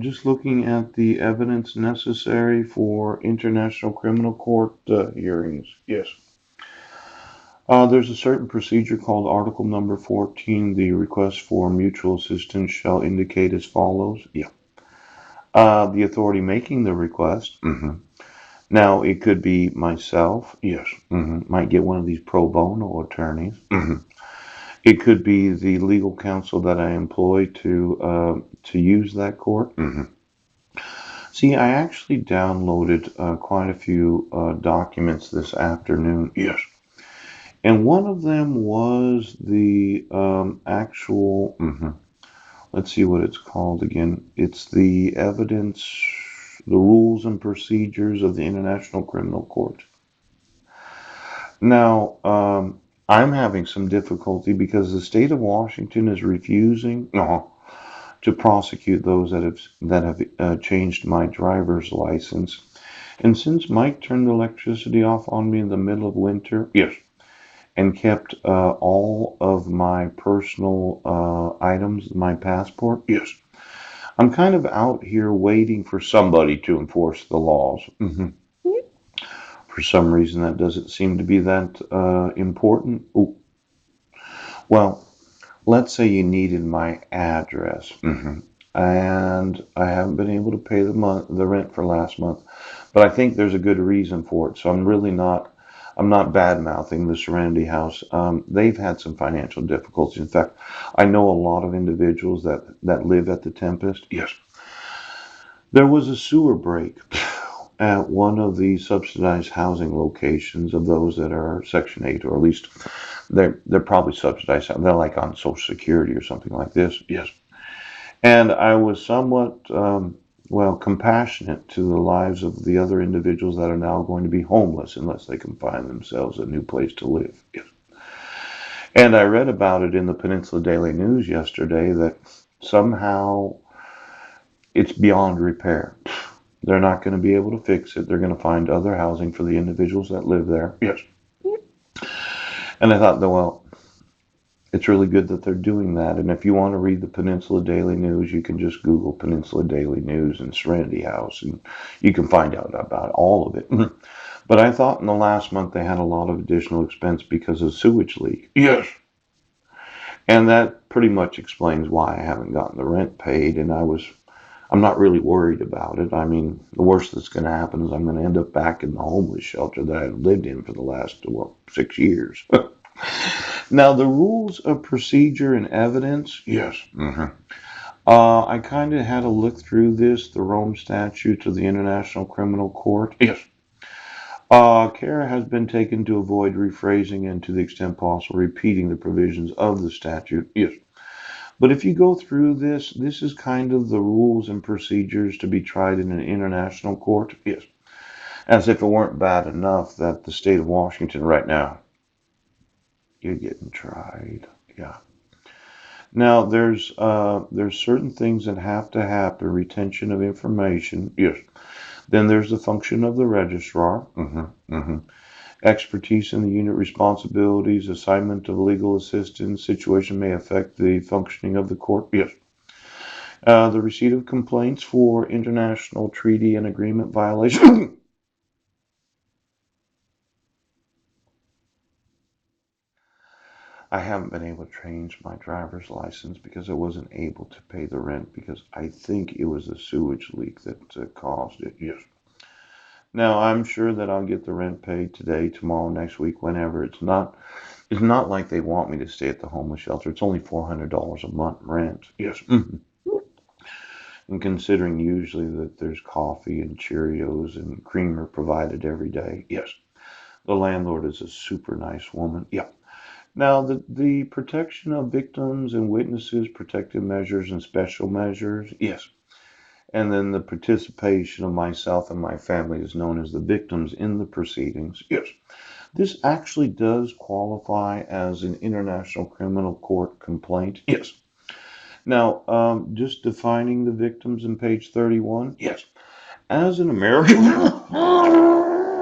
Just looking at the evidence necessary for International Criminal Court hearings. Yes. There's a certain procedure called Article number 14. The request for mutual assistance shall indicate as follows. Yeah. The authority making the request. Now, it could be myself. Yes. Might get one of these pro bono attorneys. It could be the legal counsel that I employ to use that court. See, I actually downloaded quite a few documents this afternoon. Yes. And one of them was the actual, let's see what it's called again. It's the evidence, the rules and procedures of the International Criminal Court. Now, I'm having some difficulty because the state of Washington is refusing to prosecute those that have changed my driver's license. And since Mike turned the electricity off on me in the middle of winter, yes, and kept all of my personal items, my passport, yes, I'm kind of out here waiting for somebody to enforce the laws. For some reason, that doesn't seem to be that important. Ooh. Well, let's say you needed my address, and I haven't been able to pay the rent for last month, but I think there's a good reason for it. So I'm not bad mouthing the Serenity House. They've had some financial difficulties. In fact, I know a lot of individuals that live at the Tempest. Yes, there was a sewer break at one of the subsidized housing locations of those that are Section 8, or at least they're probably subsidized. They're like on Social Security or something like this. Yes. And I was somewhat, compassionate to the lives of the other individuals that are now going to be homeless unless they can find themselves a new place to live. Yes. And I read about it in the Peninsula Daily News yesterday that somehow it's beyond repair. They're not going to be able to fix it. They're going to find other housing for the individuals that live there. Yes. And I thought, well, it's really good that they're doing that. And if you want to read the Peninsula Daily News, you can just Google Peninsula Daily News and Serenity House, and you can find out about all of it. But I thought in the last month they had a lot of additional expense because of sewage leak. Yes. And that pretty much explains why I haven't gotten the rent paid. And I'm not really worried about it. I mean, the worst that's going to happen is I'm going to end up back in the homeless shelter that I've lived in for the last, 6 years. Now, the rules of procedure and evidence, yes. I kind of had to look through this, the Rome Statute of the International Criminal Court. Yes. Care has been taken to avoid rephrasing and to the extent possible repeating the provisions of the statute. Yes. But if you go through this is kind of the rules and procedures to be tried in an international court. Yes. As if it weren't bad enough that the state of Washington right now, you're getting tried. Yeah. Now there's certain things that have to happen. Retention of information. Yes. Then there's the function of the registrar. Expertise in the unit responsibilities, assignment of legal assistance, situation may affect the functioning of the court. Yes. The receipt of complaints for international treaty and agreement violation. I haven't been able to change my driver's license because I wasn't able to pay the rent because I think it was a sewage leak that caused it. Yes. Now I'm sure that I'll get the rent paid today, tomorrow, next week, whenever. It's not like they want me to stay at the homeless shelter. It's only $400 a month rent. Yes. And considering usually that there's coffee and Cheerios and creamer provided every day. Yes. The landlord is a super nice woman. Yeah. Now, the protection of victims and witnesses, protective measures and special measures, yes. And then the participation of myself and my family is known as the victims in the proceedings, yes. This actually does qualify as an international criminal court complaint, yes. Now, just defining the victims in page 31, yes. As an American,